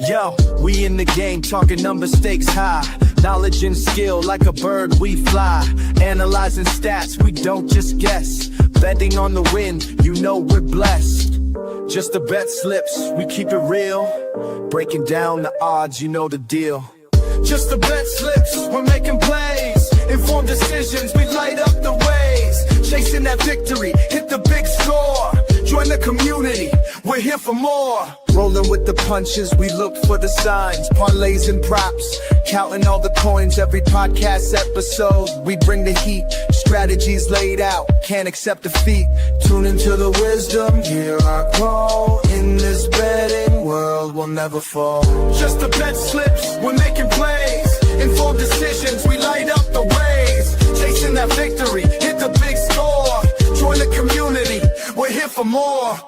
Yo, we in the game, talking number stakes high. Knowledge and skill, like a bird we fly. Analyzing stats, we don't just guess. Betting on the win, you know we're blessed. Just the bet slips, we keep it real. Breaking down the odds, you know the deal. Just the bet slips, we're making plays. Informed decisions, we light up the ways. Chasing that victory, hit the big score. Join the community, we're here for more. Rolling with the punches, we look for the signs. Parlays and props, counting all the coins. Every podcast episode, we bring the heat. Strategies laid out, can't accept defeat. Tune into the wisdom, hear our call. In this betting world, we'll never fall. Just the bet slips, we're making plays. Informed decisions, we light up the ways. Chasing that victory, hit the big score. Join the community, we're here for more.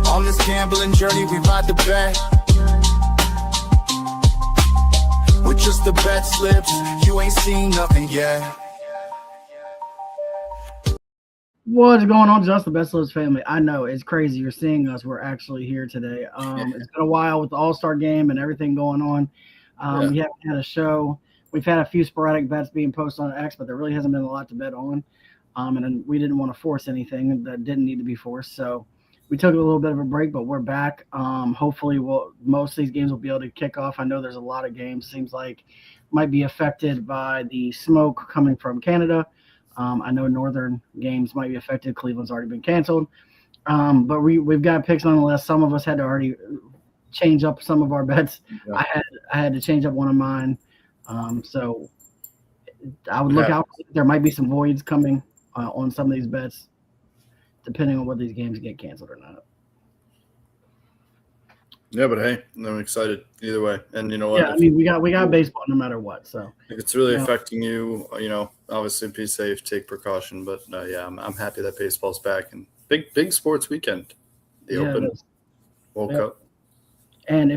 On this gambling journey, we ride the bet. With just the bet slips, you ain't seen nothing yet. What's going on, Just the Bet Slips family? I know it's crazy you're seeing us. We're actually here today. It's been a while with the All-Star game and everything going on. We haven't had a show. We've had a few sporadic bets being posted on X, but there really hasn't been a lot to bet on. And we didn't want to force anything that didn't need to be forced. So we took a little bit of a break, but we're back. Hopefully most of these games will be able to kick off. I know there's a lot of games, seems like might be affected by the smoke coming from Canada. I know northern games might be affected. Cleveland's already been canceled. But we've got picks on the list. Some of us had to already change up some of our bets. Yeah. I had to change up one of mine. So I would look out. There might be some voids coming on some of these bets, depending on whether these games get canceled or not. Yeah, but hey, I'm excited either way. And you know what? Yeah, I mean, we got baseball no matter what. So if it's really affecting you, obviously be safe, take precaution. But yeah, I'm happy that baseball's back and big sports weekend. The Open, World Cup. And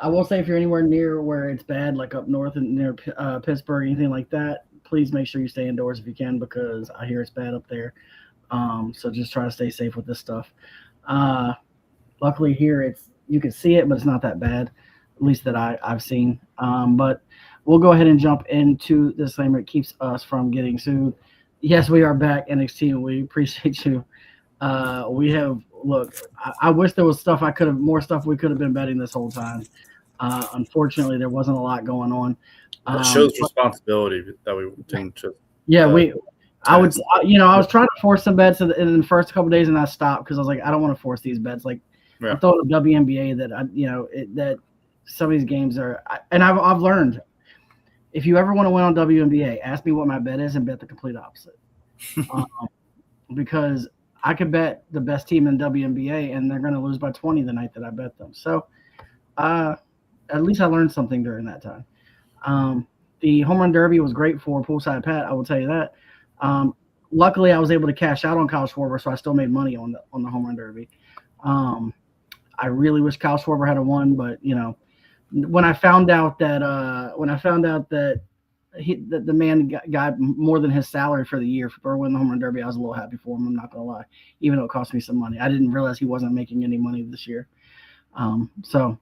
I will say, if you're anywhere near where it's bad, like up north and near Pittsburgh, anything like that, please make sure you stay indoors if you can, because I hear it's bad up there. So just try to stay safe with this stuff. Luckily here, you can see it, but it's not that bad, at least that I've seen. But we'll go ahead and jump into the disclaimer. It keeps us from getting sued. Yes, we are back, NXT, and we appreciate you. I wish there was more stuff we could have been betting this whole time. Unfortunately, there wasn't a lot going on. It shows responsibility that we didn't just. Yeah, I was trying to force some bets in the first couple of days, and I stopped because I was like, I don't want to force these bets. Like, I thought of WNBA that some of these games are, and I've learned, if you ever want to win on WNBA, ask me what my bet is and bet the complete opposite. Because I could bet the best team in WNBA and they're going to lose by 20 the night that I bet them. So at least I learned something during that time. The home run derby was great for Poolside Pat, I will tell you that. Luckily, I was able to cash out on Kyle Schwarber, so I still made money on the home run derby. I really wish Kyle Schwarber had won, but when I found out that the man got more than his salary for the year for winning the home run derby, I was a little happy for him. I'm not gonna lie, even though it cost me some money. I didn't realize he wasn't making any money this year. So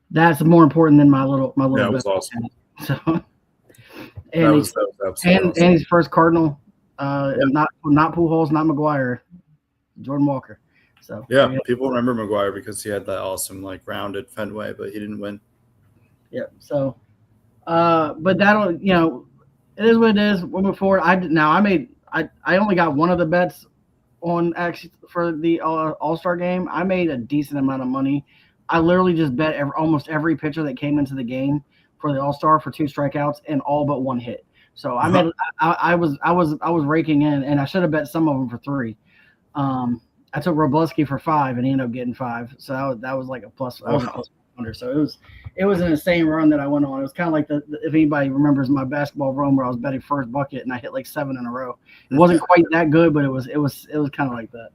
that's more important than my little. Yeah, it was awesome. So, and his first Cardinal, not Pujols, not McGuire, Jordan Walker. So yeah, people remember McGuire because he had that awesome rounded Fenway, but he didn't win. Yeah. So, but that'll it is what it is. We'll move forward. I only got one of the bets on actually for the All-Star game. I made a decent amount of money. I literally just bet almost every pitcher that came into the game for the All-Star for 2 strikeouts and all but 1 hit. So I was raking in, and I should have bet some of them for 3. I took Robleski for 5, and he ended up getting 5. So that was like a plus. I was a plus 100. So it was an insane run that I went on. It was kind of like if anybody remembers my basketball run where I was betting first bucket and I hit like 7 in a row. It wasn't quite that good, but it was kind of like that.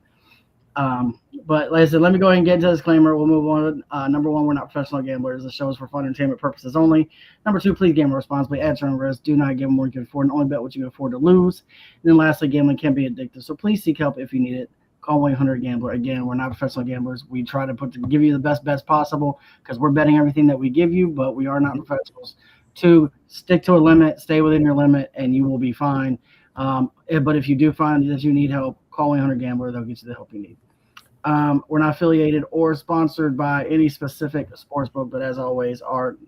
But like I said, let me go ahead and get into the disclaimer. We'll move on. Number 1, we're not professional gamblers. The show is for fun and entertainment purposes only. Number 2, please gamble responsibly. Add your own risk. Do not gamble more than you can afford, and only bet what you can afford to lose. And then lastly, gambling can be addictive, so please seek help if you need it. call 1-800-GAMBLER. Again, we're not professional gamblers. We try to give you the best bets possible because we're betting everything that we give you, but we are not professionals. 2, stick to a limit, stay within your limit, and you will be fine. But if you do find that you need help, call 1-800-GAMBLER. They'll get you the help you need. We're not affiliated or sponsored by any specific sportsbook, but as always, our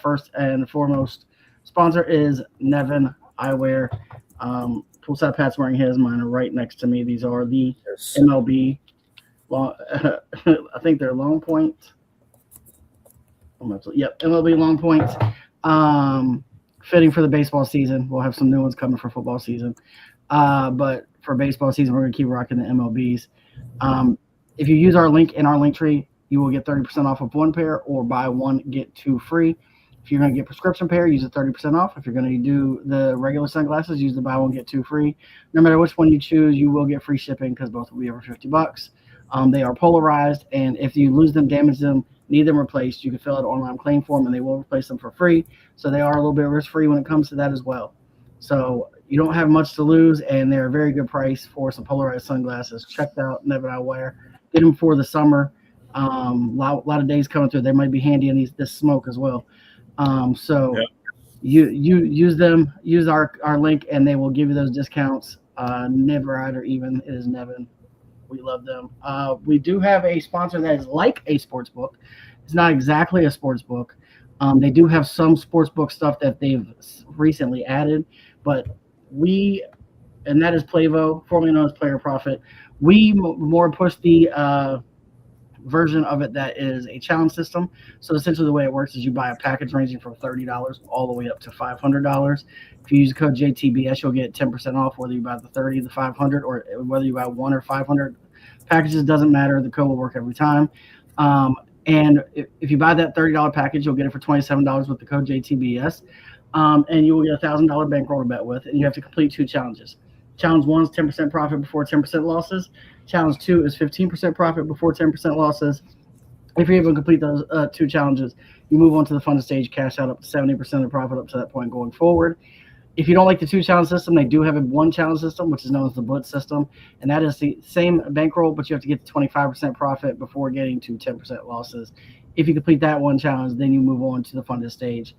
first and foremost sponsor is Nevin Eyewear. Poolside Pat's wearing his. Mine are right next to me. These are the MLB. I think they're Long Point. Yep, MLB Long Points. Fitting for the baseball season. We'll have some new ones coming for football season. But for baseball season, we're going to keep rocking the MLBs. If you use our link in our link tree, you will get 30% off of one pair or buy one, get two free. If you're going to get prescription pair, use the 30% off. If you're going to do the regular sunglasses, use the buy one, get two free. No matter which one you choose, you will get free shipping because both will be over $50. They are polarized, and if you lose them, damage them, need them replaced, you can fill out an online claim form, and they will replace them for free. So they are a little bit risk-free when it comes to that as well. So you don't have much to lose, and they're a very good price for some polarized sunglasses. Check out Nevin Eyewear. Get them for the summer. Lot of days coming through. They might be handy in this smoke as well. You use them, use our link, and they will give you those discounts. Never either even. It is Nevin. We love them. We do have a sponsor that is like a sports book. It's not exactly a sports book. They do have some sports book stuff that they've recently added, but and that is Plavo, formerly known as Player Profit. We more push the version of it that is a challenge system. So essentially the way it works is you buy a package ranging from $30 all the way up to $500. If you use the code JTBS, you'll get 10% off whether you buy the 30, the 500, or whether you buy 1 or 500 packages. Doesn't matter. The code will work every time. And if you buy that $30 package, you'll get it for $27 with the code JTBS. And you will get a $1,000 bankroll to bet with, and you have to complete 2 challenges. Challenge 1 is 10% profit before 10% losses. Challenge 2 is 15% profit before 10% losses. If you're able to complete those 2 challenges, you move on to the funded stage, cash out up to 70% of the profit up to that point going forward. If you don't like the 2 challenge system, they do have a 1 challenge system, which is known as the Blitz system, and that is the same bankroll, but you have to get to 25% profit before getting to 10% losses. If you complete that 1 challenge, then you move on to the funded stage.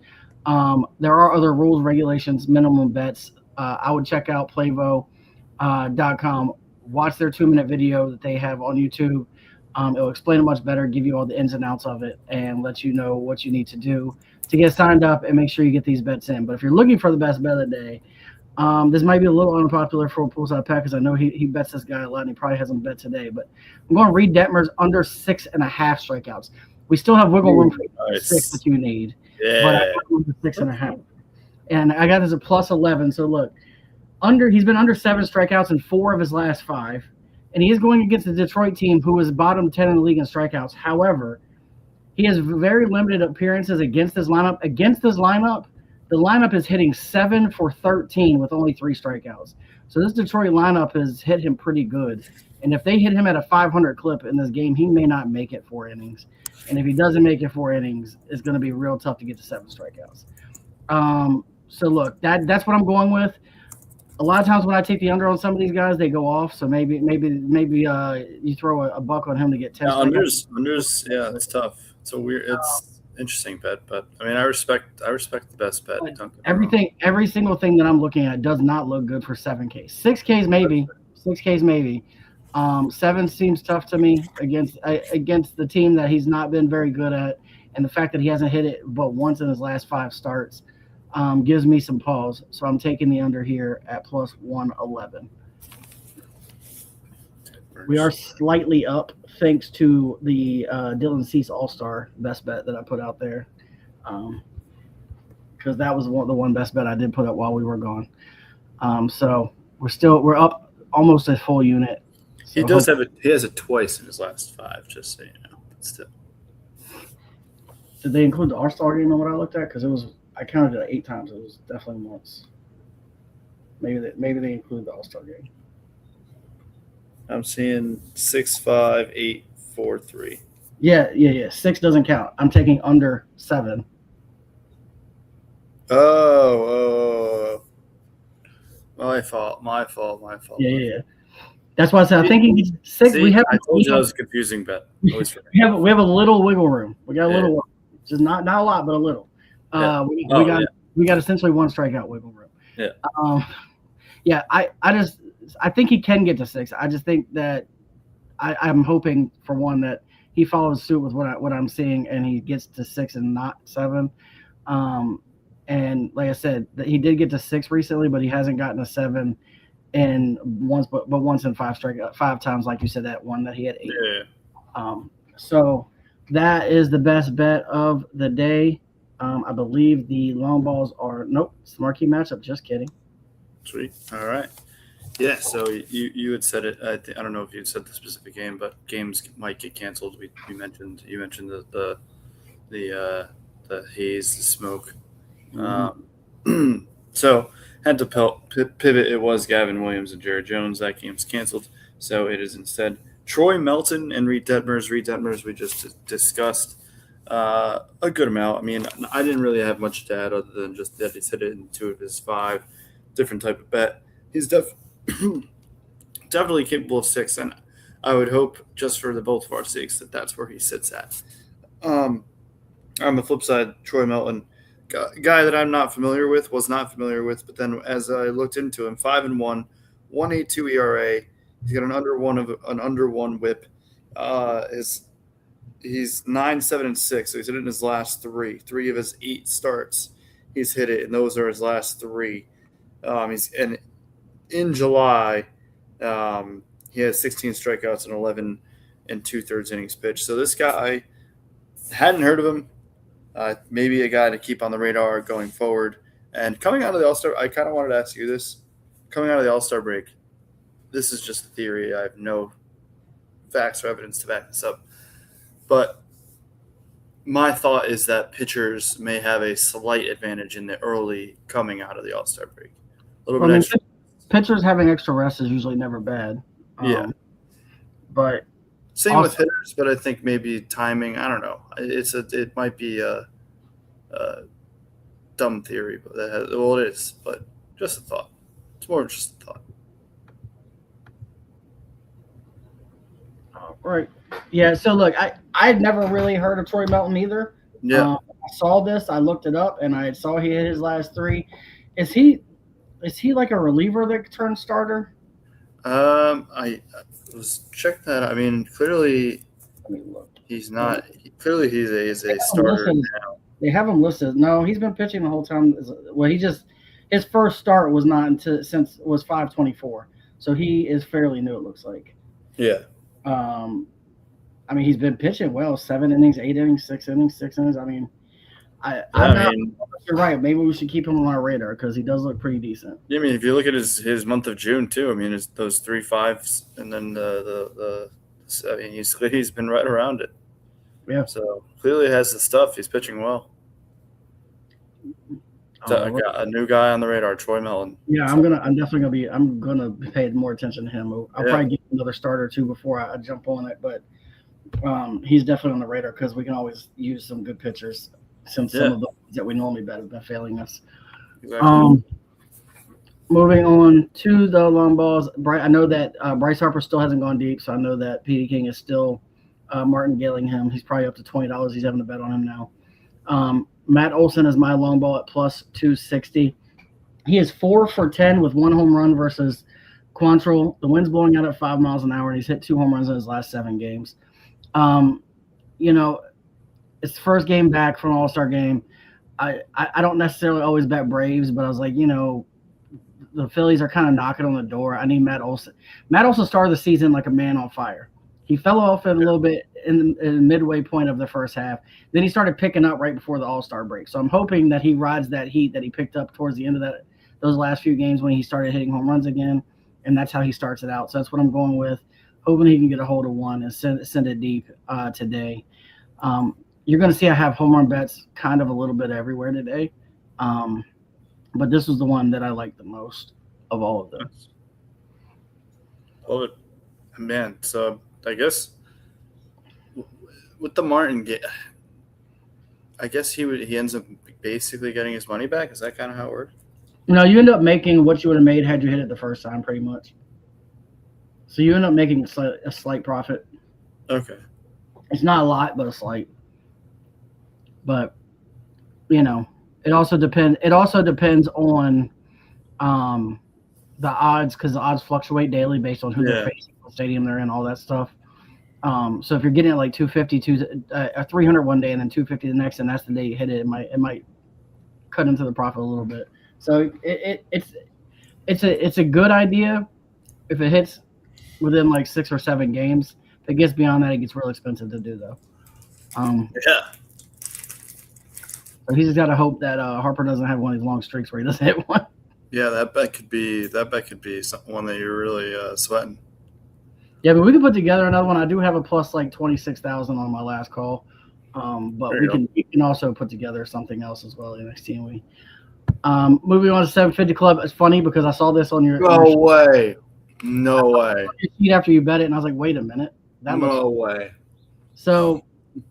There are other rules, regulations, minimum bets. I would check out Plavo.com. Watch their 2-minute video that they have on YouTube. It'll explain it much better, give you all the ins and outs of it, and let you know what you need to do to get signed up and make sure you get these bets in. But if you're looking for the best bet of the day, this might be a little unpopular for Poolside Pat because I know he bets this guy a lot and he probably hasn't bet today. But I'm going to read Detmer's under 6.5 strikeouts. We still have wiggle room for 6 if you need. Yeah. But I got 6.5. And I got this at plus 11. So look, he's been under 7 strikeouts in 4 of his last 5. And he is going against the Detroit team, who is bottom 10 in the league in strikeouts. However, he has very limited appearances against this lineup. Against this lineup, the lineup is hitting 7 for 13 with only 3 strikeouts. So this Detroit lineup has hit him pretty good. And if they hit him at a 500 clip in this game, he may not make it 4 innings. And if he doesn't make it 4 innings, it's going to be real tough to get to 7 strikeouts. So look, that's what I'm going with. A lot of times when I take the under on some of these guys, they go off. So maybe you throw a buck on him to get 10. Yeah, unders, yeah, it's tough. It's a weird, it's interesting bet, but I mean, I respect the best bet. Every single thing that I'm looking at does not look good for 7Ks. 6Ks maybe. 6Ks maybe. 7 seems tough to me against the team that he's not been very good at, and the fact that he hasn't hit it but once in his last 5 starts. Gives me some pause. So I'm taking the under here at plus 111. We are slightly up thanks to the Dylan Cease All-Star best bet that I put out there. Because that was the one best bet I did put up while we were gone. So we're up almost a full unit. So he has it twice in his last 5, just so you know. But still. Did they include the All-Star game in what I looked at? Because I counted it 8 times. It was definitely once. Maybe they include the All-Star game. I'm seeing 6, 5, 8, 4, 3. Yeah. 6 doesn't count. I'm taking under 7. Oh. My fault. Yeah. That's why I said I think he gets 6. See, I told you that was a confusing bet. Always for me. we have a little wiggle room. We got a Yeah. little, just not a lot, but a little. Yeah. We got essentially one strikeout wiggle room. Yeah. I think he can get to 6. I just think that I'm hoping for one that he follows suit with what I'm seeing and he gets to 6 and not 7. And like I said, that he did get to 6 recently, but he hasn't gotten a 7 in once, but once in 5 times, like you said, that one that he had 8. Yeah. So that is the best bet of the day. I believe the long balls are it's the marquee matchup. Just kidding. Sweet. All right. Yeah. So you had said it. I don't know if you had said the specific game, but games might get canceled. You mentioned the haze, the smoke. So had to pivot. It was Gavin Williams and Jared Jones. That game's canceled. So it is instead Troy Melton and Reed Detmers. Reed Detmers we just discussed a good amount. I mean, I didn't really have much to add other than just that he's hit it in 2 of his 5. Different type of bet. He's definitely capable of 6, and I would hope just for the both of our sakes that that's where he sits at. On the flip side, Troy Melton, guy that I'm not familiar with, but then as I looked into him, 5-1, 1.82 ERA. He's got an under 1 WHIP. He's 9-7-6, so he's hit it in his last 3. 3 of his 8 starts, he's hit it, and those are his last 3. And in July, he has 16 strikeouts and 11 and 2/3 innings pitched. So this guy, hadn't heard of him. Maybe a guy to keep on the radar going forward. And coming out of the All-Star, I kind of wanted to ask you this. Coming out of the All-Star break, this is just a theory. I have no facts or evidence to back this up. But my thought is that pitchers may have a slight advantage in the early coming out of the All-Star break. A little bit extra. Pitchers having extra rest is usually never bad. Yeah. But same with hitters, but I think maybe timing. I don't know. It might be a dumb theory, but it is. But just a thought. It's more just a thought. Right. Yeah. So look, I'd never really heard of Troy Melton either. Yeah. I saw this. I looked it up, and I saw he hit his last 3. Is he like a reliever that turned starter? I was check that. I mean, clearly he's not. Clearly he's a starter now. They have him listed. No, he's been pitching the whole time. Well, his first start was not since it was 5/24, so he is fairly new. It looks like. Yeah. I mean, he's been pitching well. 7 innings, 8 innings, 6 innings, 6 innings. I mean, you're right. Maybe we should keep him on our radar because he does look pretty decent. Yeah, I mean, if you look at his month of June too, I mean, it's those 3 5s and then I mean, he's been right around it. Yeah. So clearly has the stuff. He's pitching well. So I got a new guy on the radar, Troy Melton. Yeah, I'm gonna pay more attention to him. I'll probably get another starter or 2 before I jump on it, but he's definitely on the radar because we can always use some good pitchers since some of the ones that we normally bet have been failing us. Exactly. Moving on to the long balls. I know that Bryce Harper still hasn't gone deep, so I know that Petey King is still martingaling him. He's probably up to $20. He's having a bet on him now. Matt Olson is my long ball at plus 260. He is 4 for 10 with 1 home run versus Quantrill. The wind's blowing out at 5 miles an hour, and he's hit 2 home runs in his last 7 games. It's the first game back from an All-Star game. I don't necessarily always bet Braves, but I was like, the Phillies are kind of knocking on the door. I need Matt Olson. Matt Olson started the season like a man on fire. He fell off a little bit in the midway point of the first half. Then he started picking up right before the All-Star break. So I'm hoping that he rides that heat that he picked up towards the end of those last few games when he started hitting home runs again, and that's how he starts it out. So that's what I'm going with, hoping he can get a hold of one and send it deep today. You're going to see I have home run bets kind of a little bit everywhere today, but this was the one that I liked the most of all of them. Love it. Man, so I guess with the Martin, I guess he ends up basically getting his money back. Is that kind of how it works? No, you end up making what you would have made had you hit it the first time, pretty much. So you end up making a slight profit. Okay. It's not a lot, but a slight. But it also depends. It also depends on the odds, because the odds fluctuate daily based on who they're facing, what stadium they're in, all that stuff. So if you're getting it like 250, 300 one day and then 250 the next, and that's the day you hit it, it might cut into the profit a little bit. So it's a good idea if it hits within like 6 or 7 games. If it gets beyond that, it gets real expensive to do though. So he's just got to hope that Harper doesn't have one of these long streaks where he doesn't hit one. Yeah, that bet could be one that you're really sweating. Yeah, but we can put together another one. I do have a plus like 26,000 on my last call, but we can also put together something else as well the next team week. Moving on to 750 Club. It's funny because I saw this on your No way. sheet after you bet it, and I was like, wait a minute, No way. So.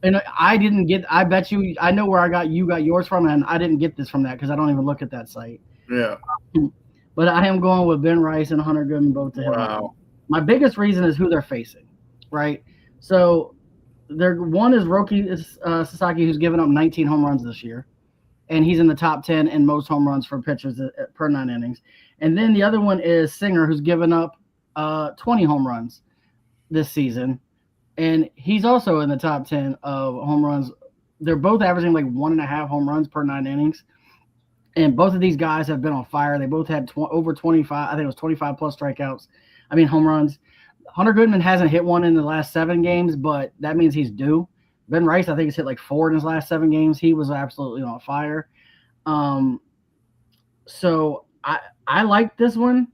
And I didn't get. I bet you. I know where you got yours from, and I didn't get this from that because I don't even look at that site. Yeah. But I am going with Ben Rice and Hunter Goodman both to hit. Wow. My biggest reason is who they're facing, right? So, one is Roki Sasaki, who's given up 19 home runs this year, and he's in the top 10 in most home runs for pitchers per 9 innings. And then the other one is Singer, who's given up 20 home runs this season. And he's also in the top 10 of home runs. They're both averaging like 1.5 home runs per 9 innings. And both of these guys have been on fire. They both had over 25. I think it was 25 plus strikeouts. Home runs. Hunter Goodman hasn't hit one in the last 7 games, but that means he's due. Ben Rice, I think, has hit like 4 in his last 7 games. He was absolutely on fire. So I like this one.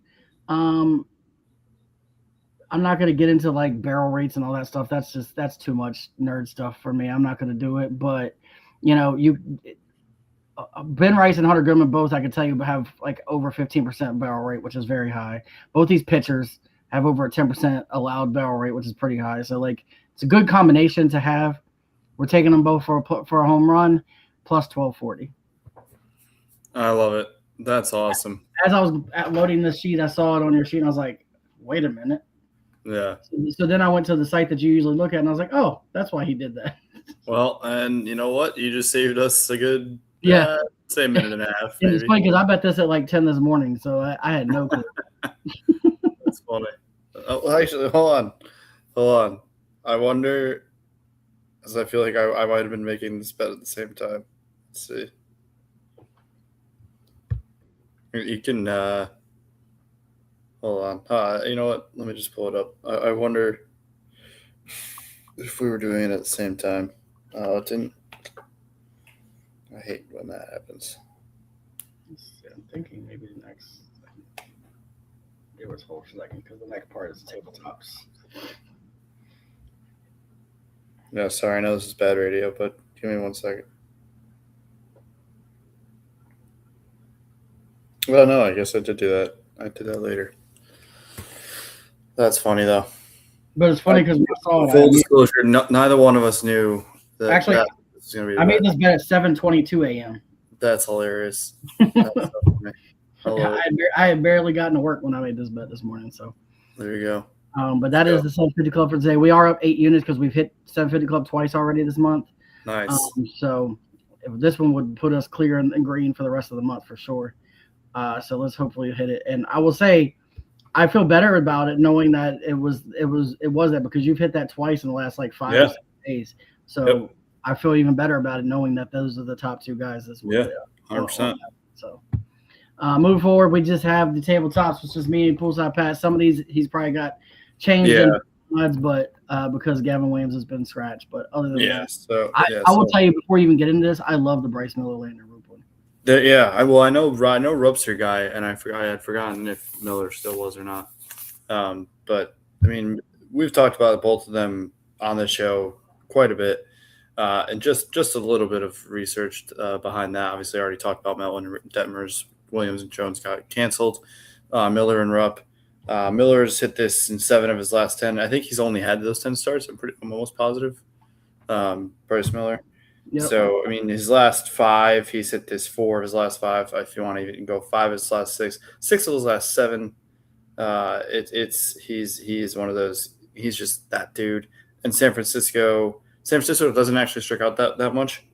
I'm not going to get into like barrel rates and all that stuff. That's too much nerd stuff for me. I'm not going to do it. But, Ben Rice and Hunter Goodman both, I can tell you, have like over 15% barrel rate, which is very high. Both these pitchers have over a 10% allowed barrel rate, which is pretty high. So like it's a good combination to have. We're taking them both for a home run plus 1240. I love it. That's awesome. As I was loading this sheet, I saw it on your sheet, and I was like, wait a minute. Yeah. So then I went to the site that you usually look at, and I was like, oh, that's why he did that. Well, and you know what? You just saved us a good say a minute and a half. And it's funny because I bet this at like 10 this morning, so I had no clue. That's funny. Oh, actually, hold on. I wonder, because I feel like I might have been making this bet at the same time. Let's see. You can hold on. You know what? Let me just pull it up. I wonder if we were doing it at the same time. It didn't. I hate when that happens. I'm thinking maybe the next. It was hold for a second because the next part is tabletops. No, sorry. I know this is bad radio, but give me 1 second. Well, no, I guess I did do that. I did that later. That's funny, though. But it's funny because we saw it. Full disclosure, neither one of us knew that. Actually, that was going to be. I made this bet at 7:22 a.m. That's hilarious. That's so funny. I had barely gotten to work when I made this bet this morning. So there you go. But that is the 750 Club for today. We are up 8 units because we've hit 750 Club twice already this month. Nice. So this one would put us clear and green for the rest of the month for sure. So let's hopefully hit it. And I will say, I feel better about it knowing that it was that, because you've hit that twice in the last like 5 or 6 days. So I feel even better about it knowing that those are the top 2 guys this week. Yeah, 100%. So moving forward, we just have the tabletops, which is me and Poolside Pat. Some of these he's probably got changed in odds, but because Gavin Williams has been scratched. But other than that, I will tell you before you even get into this, I love the Bryce Miller Landon Roop one. I know Rupp's your guy, and I had forgotten if Miller still was or not. But I mean, we've talked about both of them on the show quite a bit, and just a little bit of research behind that. Obviously, I already talked about Melton and Detmers, Williams and Jones got canceled. Miller and Rupp. Miller's hit this in 7 of his last 10. I think he's only had those 10 starts. I'm almost positive. Bryce Miller. Yep. So, I mean, his last 5, he's hit this 4 of his last 5. If you want to even go 5 of his last 6, 6 of his last 7. He's one of those. He's just that dude. And San Francisco doesn't actually strike out that much.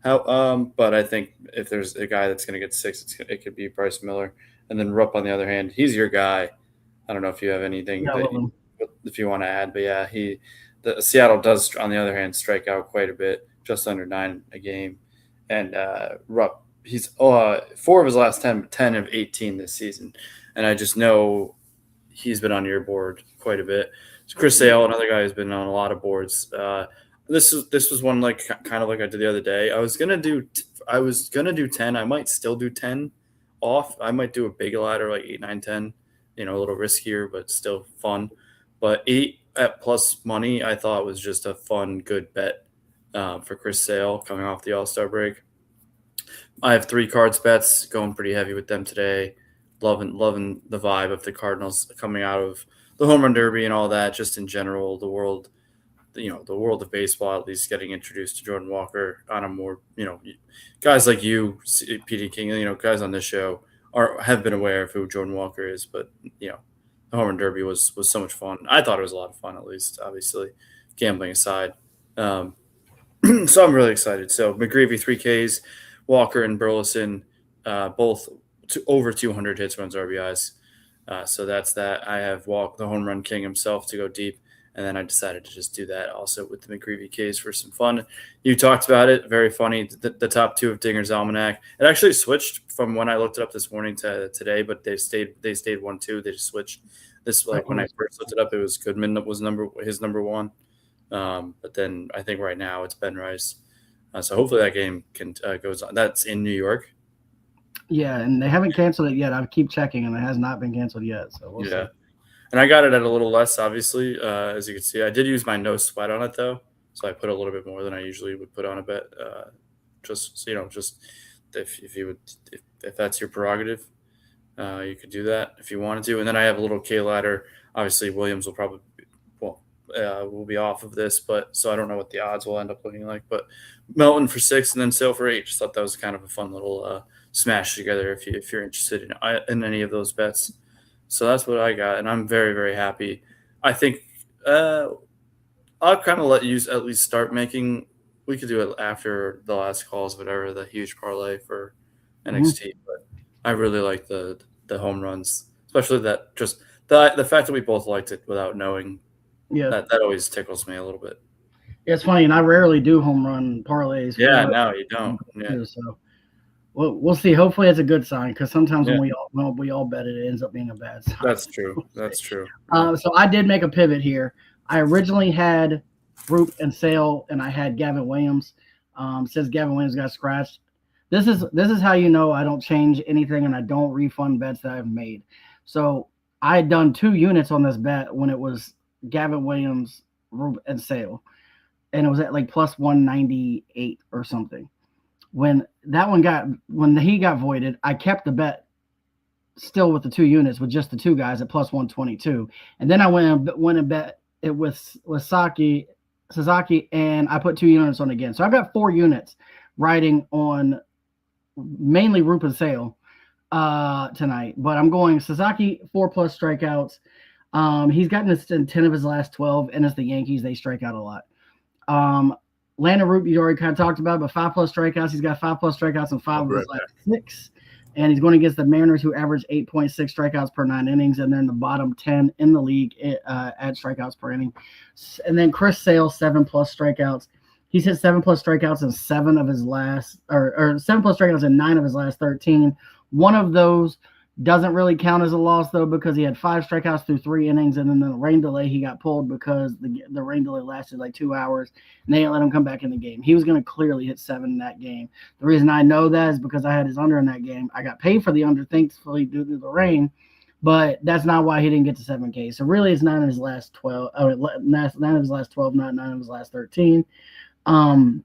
But I think if there's a guy that's going to get 6, it could be Bryce Miller. And then Rupp, on the other hand, he's your guy. I don't know if you have anything if you want to add, but yeah, Seattle does, on the other hand, strike out quite a bit, just under 9 a game. And Rupp, he's 4 of his last 10 of 18 this season, and I just know he's been on your board quite a bit. So Chris Sale, another guy who's been on a lot of boards. This was one kind of like I did the other day. I was gonna do 10. I might still do 10 off. I might do a big ladder like 8, 9, 10. A little riskier, but still fun. But 8 at plus money, I thought was just a fun, good bet for Chris Sale coming off the All-Star break. I have 3 Cards bets, going pretty heavy with them today. Loving the vibe of the Cardinals coming out of the home run derby and all that. Just in general, the world of baseball, at least getting introduced to Jordan Walker on a more, guys like you, P.D. King, guys on this show have been aware of who Jordan Walker is, but the home run derby was so much fun. I thought it was a lot of fun, at least, obviously, gambling aside. So I'm really excited. So McGreevy 3Ks, Walker and Burleson, both over 200 hits, runs, RBIs. So that's that. I have the home run king himself, to go deep. And then I decided to just do that also with the McGreevy case for some fun. You talked about it. Very funny. The top 2 of Dinger's Almanac. It actually switched from when I looked it up this morning to today, but they stayed 1-2. They just switched. When I first looked it up, it was Goodman that was his number 1. But then I think right now it's Ben Rice. So hopefully that game goes on. That's in New York. Yeah, and they haven't canceled it yet. I keep checking, and it has not been canceled yet. So we'll see. And I got it at a little less, obviously, as you can see. I did use my no sweat on it, though. So I put a little bit more than I usually would put on a bet. Just if that's your prerogative, you could do that if you wanted to. And then I have a little K ladder. Obviously, Williams will probably will be off of this, but so I don't know what the odds will end up looking like. But Melton for 6 and then Sale for 8. Just thought that was kind of a fun little smash together if you're interested in any of those bets. So that's what I got, and I'm very, very happy. I think I'll kind of let you at least start making. We could do it after the last calls, whatever, the huge parlay for NXT. But I really like the home runs, especially that just the fact that we both liked it without knowing. Yeah, that always tickles me a little bit. Yeah, it's funny, and I rarely do home run parlays. Yeah, no, you don't. Yeah. So. We'll see. Hopefully, it's a good sign, because sometimes when we all bet it, it ends up being a bad sign. That's true. That's true. So I did make a pivot here. I originally had Roop and Sale, and I had Gavin Williams. Since Gavin Williams got scratched, this is how you know I don't change anything and I don't refund bets that I've made. So I had done 2 units on this bet when it was Gavin Williams, Roop, and Sale, and it was at like plus 198 or something. When he got voided, I kept the bet still with the 2 units with just the 2 guys at plus 122. And then I went and bet it with Sasaki, and I put 2 units on again. So I've got 4 units riding on mainly Roop and Sale tonight. But I'm going Sasaki 4+ strikeouts. He's gotten this in 10 of his last 12, and it's the Yankees. They strike out a lot. Landon Roop, you already kind of talked about, but 5+ strikeouts. He's got 5+ strikeouts in 5 of his last 6. And he's going against the Mariners, who average 8.6 strikeouts per 9 innings, and they're in the bottom 10 in the league at strikeouts per inning. And then Chris Sale, 7+ strikeouts. He's hit 7+ strikeouts in 7 of his last, or 7+ strikeouts in 9 of his last 13. One of those doesn't really count as a loss, though, because he had 5 strikeouts through 3 innings, and then the rain delay, he got pulled because the rain delay lasted like 2 hours, and they didn't let him come back in the game. He was going to clearly hit 7 in that game. The reason I know that is because I had his under in that game. I got paid for the under, thankfully, due to the rain, but that's not why he didn't get to 7K. So really, it's 9 of his last 12, 9 of his last 12, not 9 of his last 13. And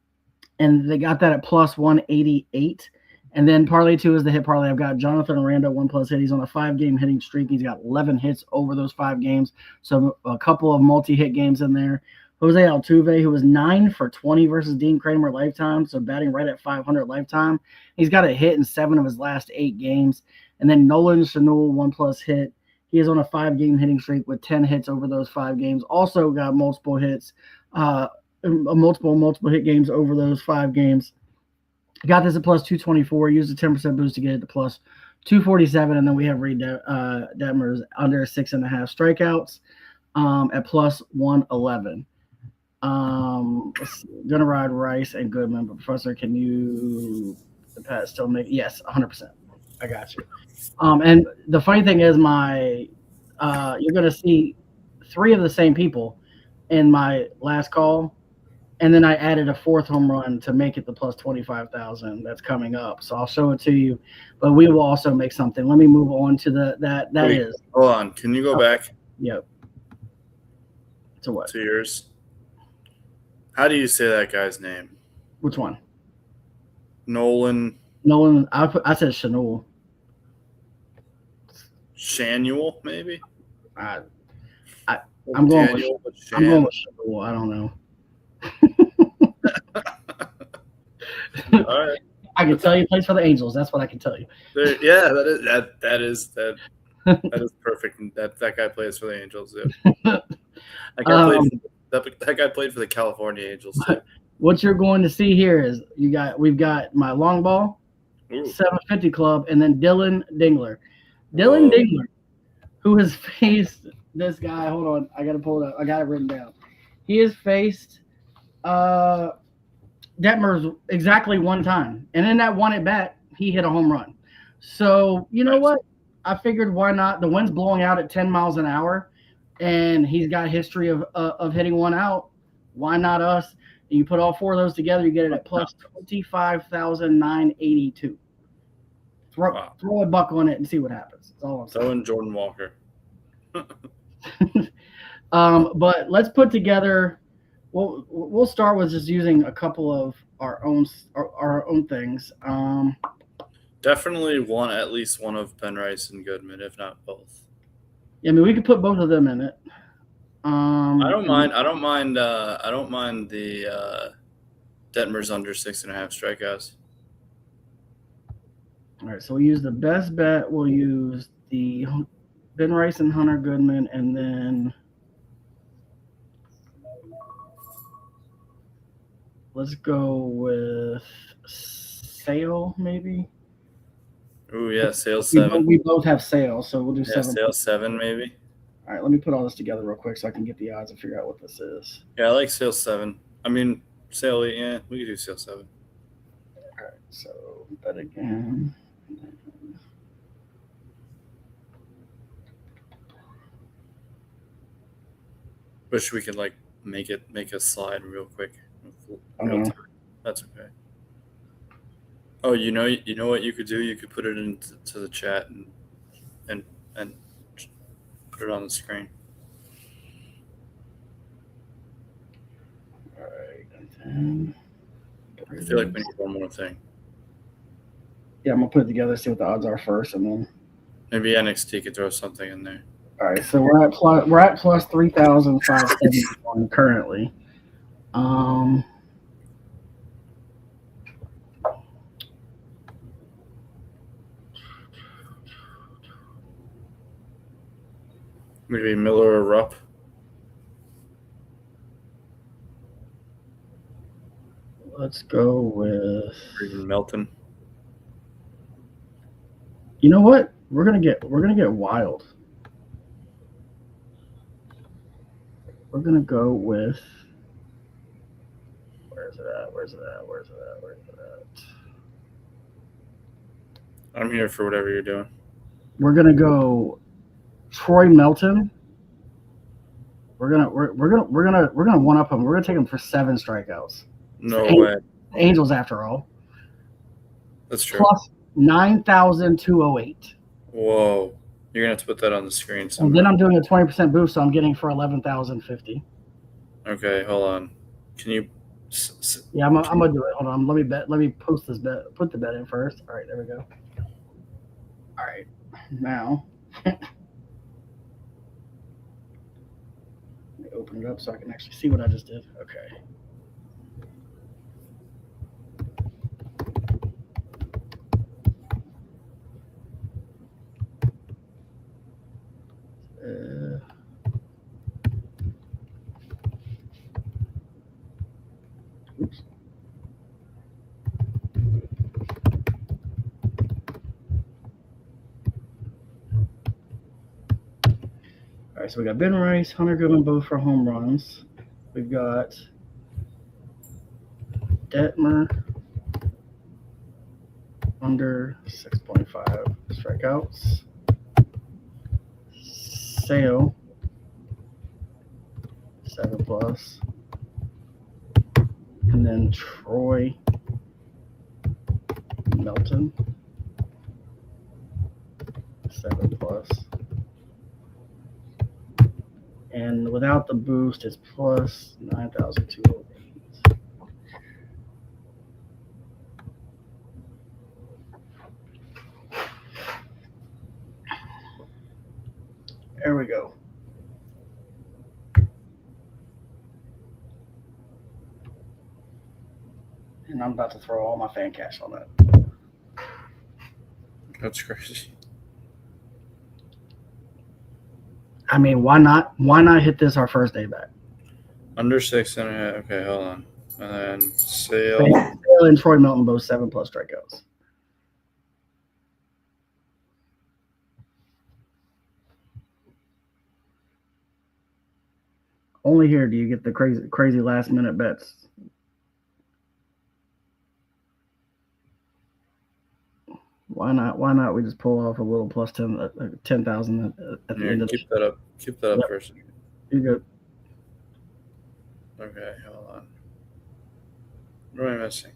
they got that at plus 188. And then parlay 2 is the hit parlay. I've got Jonathan Aranda, 1+ hit. He's on a 5-game hitting streak. He's got 11 hits over those 5 games. So a couple of multi-hit games in there. Jose Altuve, who was 9 for 20 versus Dean Kramer lifetime, so batting right at 500 lifetime. He's got a hit in 7 of his last 8 games. And then Nolan Schanuel, 1+ hit. He is on a 5-game hitting streak with 10 hits over those 5 games. Also got multiple hits, multiple hit games over those 5 games. Got this at plus 224. Used a 10% boost to get it to plus 247, and then we have Reed Detmers under 6.5 strikeouts at plus 111. Gonna ride Rice and Goodman, but Professor, can you the Pat still make? Yes, 100%. I got you. And the funny thing is, you're gonna see 3 of the same people in my last call. And then I added a 4th home run to make it the plus 25,000 that's coming up. So I'll show it to you. But we will also make something. Let me move on to that Wait, is. Hold on. Can you go back Yep. To what? to yours? How do you say that guy's name? Which one? Nolan I said Chanel. Shanuel, maybe? I'm going with Daniel, but I'm going Shan. with Chanel. I don't know. All right. I can tell you plays for the Angels. That's what I can tell you. Yeah, that is perfect. That guy plays for the Angels. Yeah. That guy played for the California Angels too. What you're going to see here is we've got my long ball, Ooh. 750 club, and then Dylan Dingler. Dylan Whoa. Dingler, who has faced this guy. Hold on, I got to pull it up. I got it written down. He has faced Detmers exactly 1 time, and in that 1 at bat, he hit a home run. So you know what? I figured why not? The wind's blowing out at 10 miles an hour, and he's got history of hitting 1 out. Why not us? And you put all 4 of those together, you get it at plus 25,982. Throw a buck on it and see what happens. That's all I'm saying. So in Jordan Walker. But let's put together. We'll start with just using a couple of our own things. Definitely at least one of Ben Rice and Goodman, if not both. Yeah, I mean, we could put both of them in it. I don't mind the Detmers under 6.5 strikeouts. All right, so we'll use the best bet. We'll use the Ben Rice and Hunter Goodman, and then let's go with Sale, maybe. Ooh, yeah, Sale 7. We both have Sale, so we'll do Yeah, 7. Sale 7 maybe. All right, let me put all this together real quick so I can get the odds and figure out what this is. Yeah, I like Sale 7. I mean, Sale 8, yeah, we could do Sale 7. All right, so bet again. Wish we could make a slide real quick. That's okay. Oh, you know what you could do? You could put it into the chat and put it on the screen. All right, and then I feel like we need one more thing. yeah, I'm gonna put it together, see what the odds are first, and then. Maybe NXT could throw something in there. All right, so we're at plus 3,571 currently. Maybe Miller or Rupp. Let's go with. Or even Melton. You know what? We're gonna get wild. We're gonna go with. Where's it at? I'm here for whatever you're doing. We're gonna go Troy Melton. We're gonna one up him. We're gonna take him for 7 strikeouts. No way. Angels, after all. That's true. Plus 9,208. Whoa. You're going to have to put that on the screen And somewhere. then I'm doing a 20% boost, so I'm getting for 11,050. Okay, hold on. Can you... Yeah, I'm gonna do it. Hold on. Let me post this bet. Put the bet in first. All right, there we go. All right, now let me open it up so I can actually see what I just did. Okay. right, so we got Ben Rice, Hunter Goodman both for home runs. We've got Detmer under 6.5 strikeouts. Sale 7+. And then Troy Melton 7+. And without the boost, it's plus 9,208. There we go. And I'm about to throw all my fan cash on that. That's crazy. I mean, why not? Why not hit this our first day back? Under 6.5. Okay, hold on. And then Sale. Sale and Troy Melton both 7+ strikeouts. Only here do you get the crazy last minute bets. Why not? Why not? We just pull off a little plus 10,000 at the end of Keep that up. Keep that up Yep. for a second. You good? Okay, hold on. What am I missing?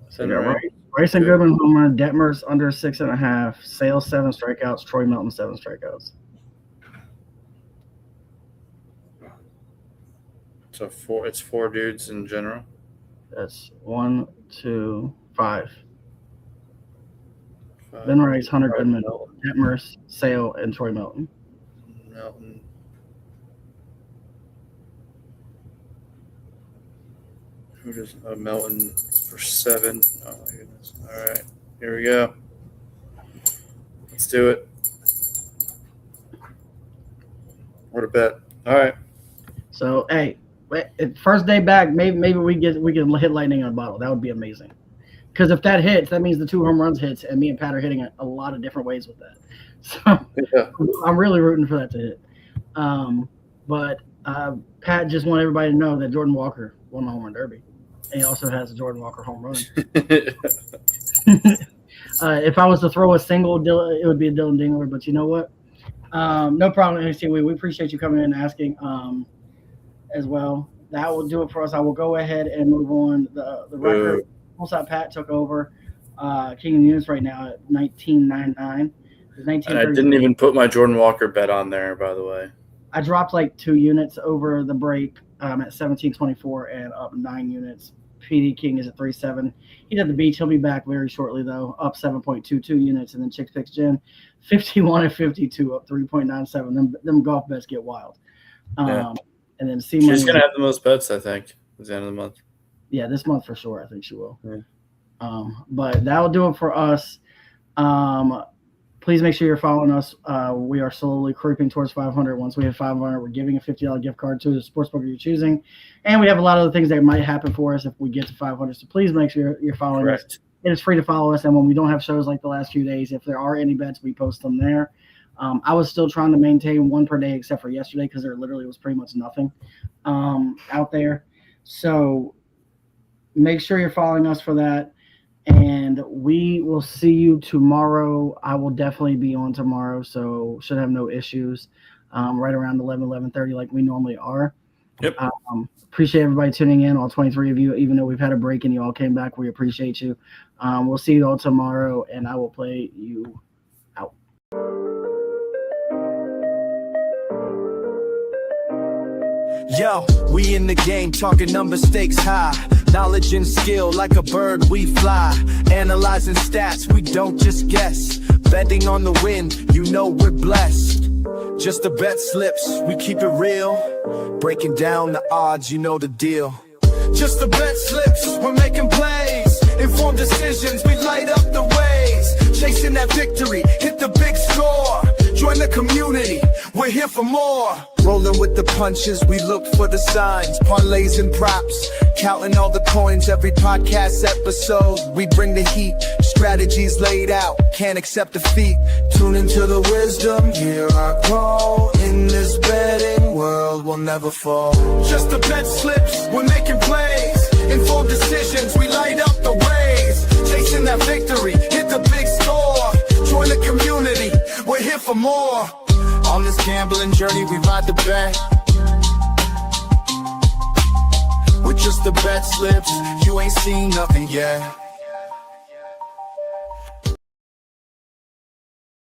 So you got Rice and Goodman home run. Detmer's under 6.5. Sale 7 strikeouts. Troy Melton 7 strikeouts. So it's four dudes in general. That's 1, 2, 5. 5. Ben Rice, Hunter Goodman, Melton. Detmer's, Sale, and Troy Melton. Melton. Who does Melton for 7? Oh my goodness! All right, here we go. Let's do it. What a bet! All right. So hey, first day back, maybe we can hit lightning in a bottle. That would be amazing. Because if that hits, that means the 2 home runs hits, and me and Pat are hitting a lot of different ways with that. So Yeah. I'm really rooting for that to hit. But Pat just want everybody to know that Jordan Walker won the home run derby. And he also has a Jordan Walker home run. If I was to throw a single, it would be a Dylan Dingler. But you know what? No problem, NXT. We appreciate you coming in and asking as well. That will do it for us. I will go ahead and move on. The record. Fullside Pat took over King of the Units right now at 19.99. And I didn't even put my Jordan Walker bet on there, by the way. I dropped like 2 units over the break at 17.24 and up 9 units. PD King is at 3.7. He's at the beach. He'll be back very shortly, though, up 7.22 units. And then Chicks Picks Jen, 51 and 52, up 3.97. Them golf bets get wild. Yeah. And then She's going to have the most bets, I think, at the end of the month. Yeah, this month for sure. I think she will. Yeah. But that'll do it for us. Please make sure you're following us. We are slowly creeping towards 500. Once we hit 500, we're giving a $50 gift card to the sportsbook you're choosing. And we have a lot of other things that might happen for us if we get to 500. So please make sure you're following us. It is free to follow us. And when we don't have shows like the last few days, if there are any bets, we post them there. I was still trying to maintain 1 per day except for yesterday because there literally was pretty much nothing out there. So make sure you're following us for that. And we will see you tomorrow. I will definitely be on tomorrow, so should have no issues. Right around 11:30 like we normally are. Yep. Appreciate everybody tuning in, all 23 of you. Even though we've had a break and you all came back, we appreciate you. We'll see you all tomorrow, and I will play you out. Yo, we in the game, talking number stakes high. Knowledge and skill, like a bird we fly. Analyzing stats, we don't just guess. Betting on the win, you know we're blessed. Just the bet slips, we keep it real. Breaking down the odds, you know the deal. Just the bet slips, we're making plays. Informed decisions, we light up the ways. Chasing that victory, hit the big score. Join the community, we're here for more. Rolling with the punches, we look for the signs. Parlays and props, counting all the coins. Every podcast episode, we bring the heat. Strategies laid out, can't accept defeat. Tune into the wisdom, hear our call. In this betting world, we'll never fall. Just the bet slips, we're making plays. Informed decisions, we light up the ways. Chasing that victory, hit the big score. Join the community, we're here for more. On this gambling journey, we ride the bet. With just the bet slips, you ain't seen nothing yet.